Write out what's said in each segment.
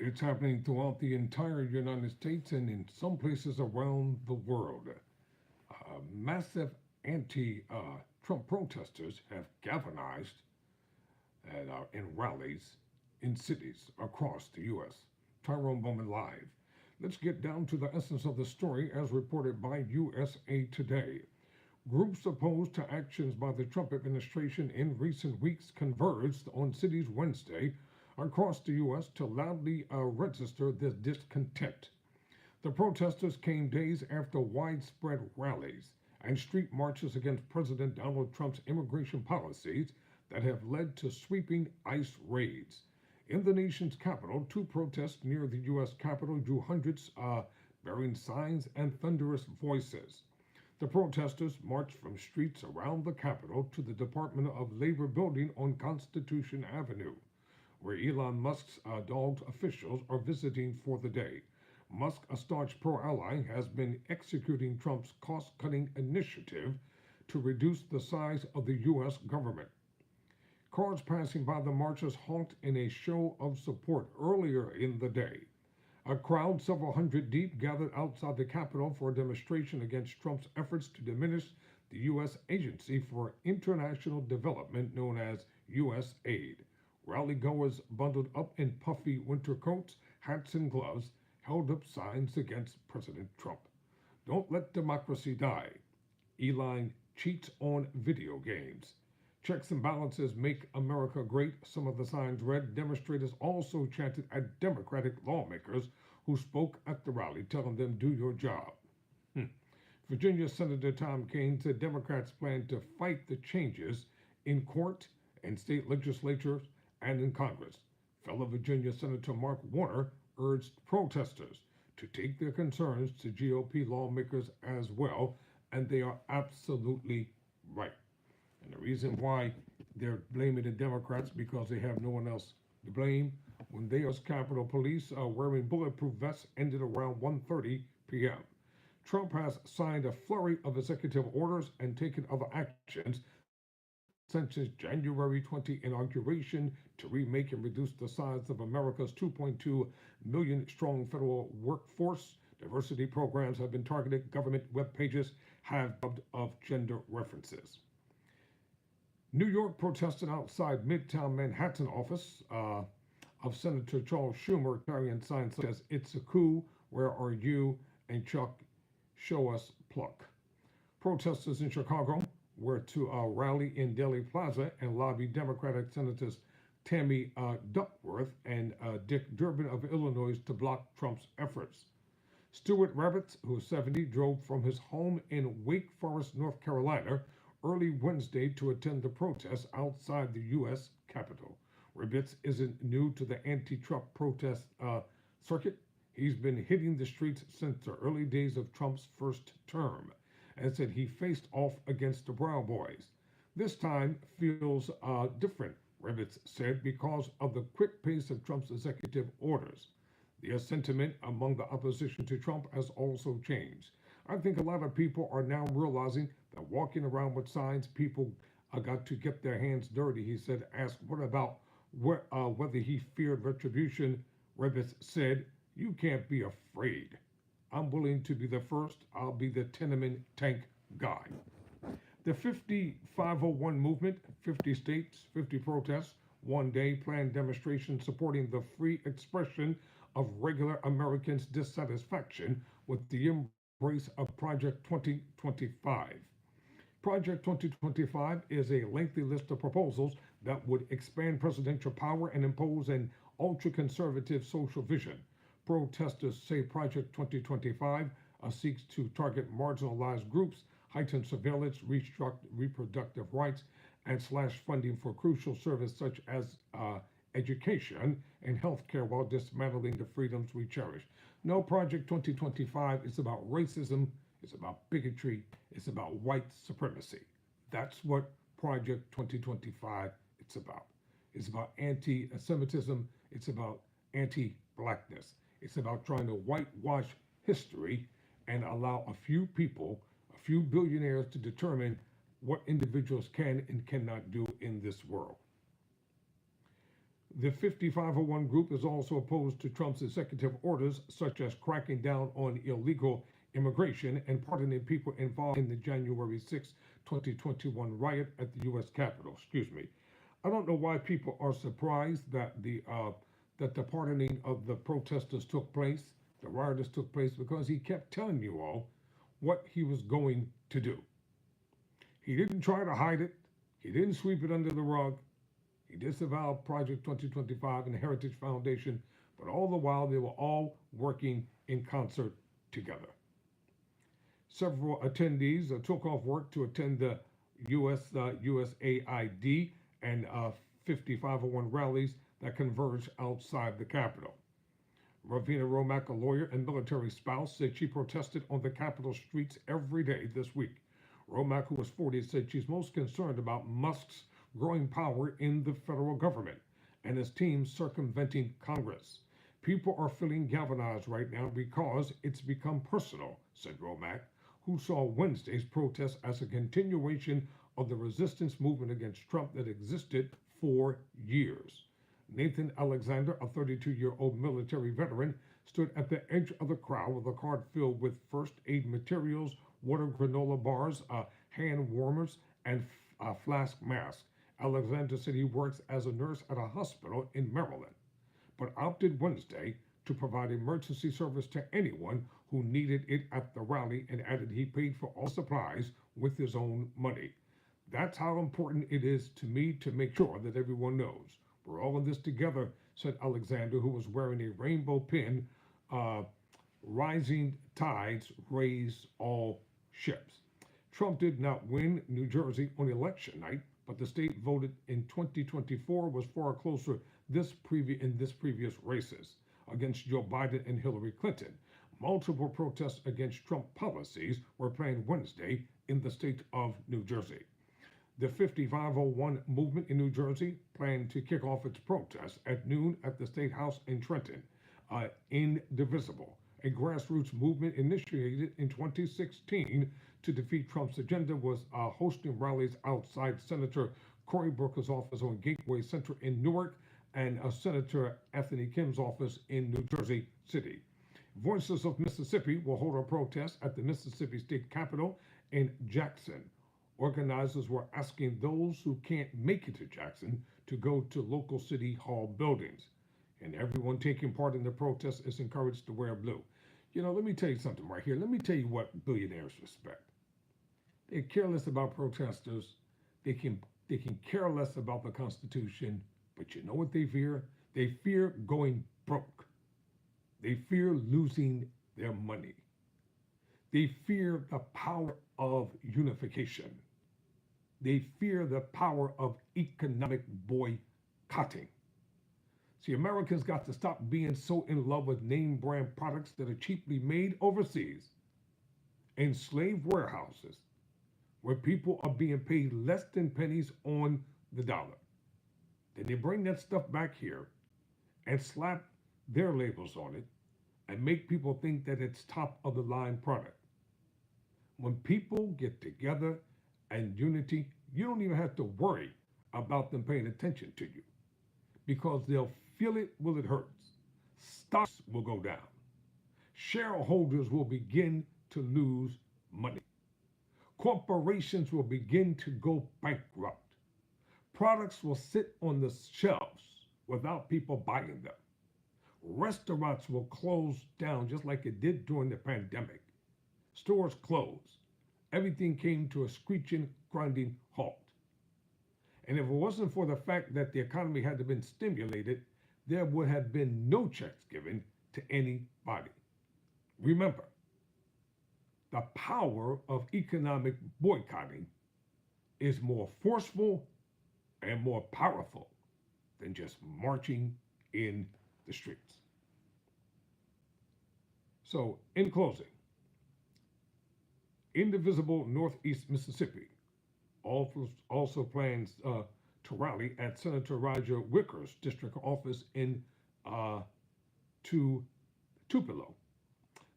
It's happening throughout the entire United States and in some places around the world. Massive anti Trump protesters have galvanized in rallies in cities across the U.S. Tyrone Bowman live. Let's get down to the essence of the story as reported by USA Today. Groups opposed to actions by the Trump administration in recent weeks converged on cities Wednesday across the U.S. to loudly register their discontent. The protesters came days after widespread rallies and street marches against President Donald Trump's immigration policies that have led to sweeping ICE raids. In the nation's capital, two protests near the U.S. Capitol drew hundreds bearing signs and thunderous voices. The protesters marched from streets around the Capitol to the Department of Labor building on Constitution Avenue, where Elon Musk's dogged officials are visiting for the day. Musk, a staunch pro-ally, has been executing Trump's cost-cutting initiative to reduce the size of the U.S. government. Cars passing by the marchers honked in a show of support earlier in the day. A crowd several hundred deep gathered outside the Capitol for a demonstration against Trump's efforts to diminish the U.S. Agency for International Development known as USAID. Rally goers bundled up in puffy winter coats, hats, and gloves held up signs against President Trump. Don't let democracy die. Elon cheats on video games. Checks and balances make America great, some of the signs read. Demonstrators also chanted at Democratic lawmakers who spoke at the rally, telling them, do your job. Virginia Senator Tom Kaine said Democrats plan to fight the changes in court and state legislatures and in Congress. Fellow Virginia Senator Mark Warner urged protesters to take their concerns to GOP lawmakers as well, and they are absolutely right. And the reason why they're blaming the Democrats because they have no one else to blame. When the U.S. Capitol Police wearing bulletproof vests ended around 1:30 p.m. Trump has signed a flurry of executive orders and taken other actions since his January 20 inauguration to remake and reduce the size of America's 2.2 million strong federal workforce. Diversity programs have been targeted. Government web pages have dubbed of gender references. New York protested outside Midtown Manhattan office of Senator Charles Schumer carrying signs such as "It's a coup," "Where are you?" and "Chuck, show us pluck." Protesters in Chicago were to rally in Dealey Plaza and lobby Democratic Senators Tammy Duckworth and Dick Durbin of Illinois to block Trump's efforts. Stuart Rabbits, who's 70, drove from his home in Wake Forest, North Carolina, early Wednesday to attend the protests outside the U.S. Capitol. Rabbits isn't new to the anti-Trump protest circuit. He's been hitting the streets since the early days of Trump's first term and said he faced off against the Proud Boys. This time feels different, Rabbits said, because of the quick pace of Trump's executive orders. The sentiment among the opposition to Trump has also changed. I think a lot of people are now realizing that walking around with signs, people got to get their hands dirty, he said. Asked what about whether he feared retribution, Rabbits said, "You can't be afraid. I'm willing to be the first. I'll be the tenement tank guy." The 5501 movement, 50 states, 50 protests, one day planned demonstration supporting the free expression of regular Americans' dissatisfaction with the embrace of Project 2025. Project 2025 is a lengthy list of proposals that would expand presidential power and impose an ultra-conservative social vision. Protesters say Project 2025 seeks to target marginalized groups, heighten surveillance, restrict reproductive rights, and slash funding for crucial services such as education and healthcare while dismantling the freedoms we cherish. No, Project 2025 is about racism, it's about bigotry, it's about white supremacy. That's what Project 2025 is about. It's about anti-Semitism, it's about anti-blackness. It's about trying to whitewash history and allow a few people, a few billionaires to determine what individuals can and cannot do in this world. The 5501 group is also opposed to Trump's executive orders, such as cracking down on illegal immigration and pardoning people involved in the January 6, 2021 riot at the U.S. Capitol. Excuse me. I don't know why people are surprised that the pardoning of the protesters took place, the rioters took place, because he kept telling you all what he was going to do. He didn't try to hide it. He didn't sweep it under the rug. He disavowed Project 2025 and the Heritage Foundation, but all the while they were all working in concert together. Several attendees took off work to attend the USAID and 5501 rallies that converged outside the Capitol. Ravina Romack, a lawyer and military spouse, said she protested on the Capitol streets every day this week. Romack, who was 40, said she's most concerned about Musk's growing power in the federal government and his team circumventing Congress. People are feeling galvanized right now because it's become personal, said Romack, who saw Wednesday's protest as a continuation of the resistance movement against Trump that existed for years. Nathan Alexander, a 32-year-old military veteran, stood at the edge of the crowd with a cart filled with first aid materials, water granola bars, hand warmers, and flask masks. Alexander said he works as a nurse at a hospital in Maryland, but opted Wednesday to provide emergency service to anyone who needed it at the rally, and added he paid for all supplies with his own money. That's how important it is to me to make sure that everyone knows. We're all in this together, said Alexander, who was wearing a rainbow pin, rising tides raise all ships. Trump did not win New Jersey on election night, but the state voted in 2024 was far closer in this previous races against Joe Biden and Hillary Clinton. Multiple protests against Trump policies were planned Wednesday in the state of New Jersey. The 5501 movement in New Jersey planned to kick off its protests at noon at the State House in Trenton. Indivisible, a grassroots movement initiated in 2016 to defeat Trump's agenda, was hosting rallies outside Senator Cory Booker's office on Gateway Center in Newark and Senator Anthony Kim's office in New Jersey City. Voices of Mississippi will hold a protest at the Mississippi State Capitol in Jackson. Organizers were asking those who can't make it to Jackson to go to local city hall buildings. And everyone taking part in the protest is encouraged to wear blue. You know, let me tell you something right here. Let me tell you what billionaires respect. They care less about protesters. They can care less about the Constitution. But you know what they fear? They fear going broke. They fear losing their money. They fear the power of unification. They fear the power of economic boycotting. See, Americans got to stop being so in love with name brand products that are cheaply made overseas in slave warehouses where people are being paid less than pennies on the dollar. Then they bring that stuff back here and slap their labels on it and make people think that it's top of the line product. When people get together and unity, you don't even have to worry about them paying attention to you because they'll feel it while it hurts. Stocks will go down. Shareholders will begin to lose money. Corporations will begin to go bankrupt. Products will sit on the shelves without people buying them. Restaurants will close down just like it did during the pandemic. Stores closed. Everything came to a screeching, grinding halt. And if it wasn't for the fact that the economy had been stimulated, there would have been no checks given to anybody. Remember, the power of economic boycotting is more forceful and more powerful than just marching in the streets. So, in closing, Indivisible Northeast Mississippi also plans to rally at Senator Roger Wicker's district office in Tupelo.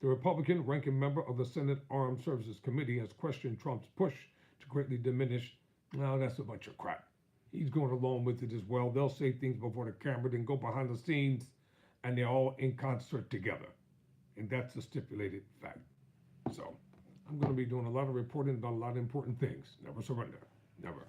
The Republican ranking member of the Senate Armed Services Committee has questioned Trump's push to greatly diminish, no, that's a bunch of crap. he's going along with it as well. They'll say things before the camera, then go behind the scenes, and they're all in concert together. And that's a stipulated fact. So I'm going to be doing a lot of reporting about a lot of important things. Never surrender. Never.